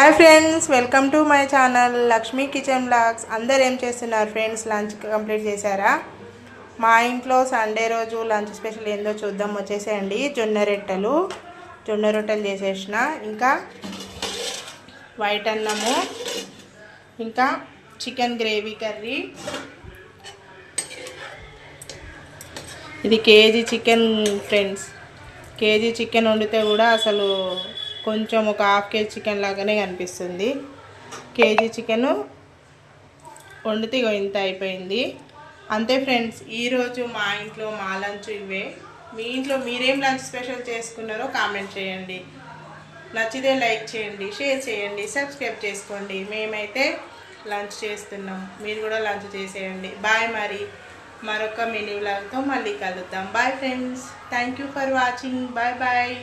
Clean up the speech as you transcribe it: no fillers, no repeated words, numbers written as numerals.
Hi friends, welcome to my channel Lakshmi kitchen blogs. అందరు ఏం చేస్తున్నారు ఫ్రెండ్స్? లంచ్ కంప్లీట్ చేశారా? మా ఇంట్లో సండే రోజు లంచ్ స్పెషల్ ఏందో చూద్దాం. వచ్చేసేయండి, జొన్న రొట్టెలు చేసేసిన, ఇంకా వైట్ అన్నము, ఇంకా చికెన్ గ్రేవీ కర్రీ. ఇది KG chicken friends. KG chicken వండితే కూడా అసలు కొంచెం ఒక హాఫ్ కేజీ చికెన్ లాగానే కనిపిస్తుంది. కేజీ చికెను వండితే ఇంత అయిపోయింది. అంతే ఫ్రెండ్స్, ఈరోజు మా ఇంట్లో మా లంచ్ ఇవే. మీ ఇంట్లో మీరేం లంచ్ స్పెషల్ చేసుకున్నారో కామెంట్ చేయండి. నచ్చితే లైక్ చేయండి, షేర్ చేయండి, సబ్స్క్రైబ్ చేసుకోండి. మేమైతే లంచ్ చేస్తున్నాం, మీరు కూడా లంచ్ చేసేయండి. బాయ్. మరొక మినీ వ్లాగ్తో మళ్ళీ కలుద్దాం. Bye friends, thank you for watching. Bye bye.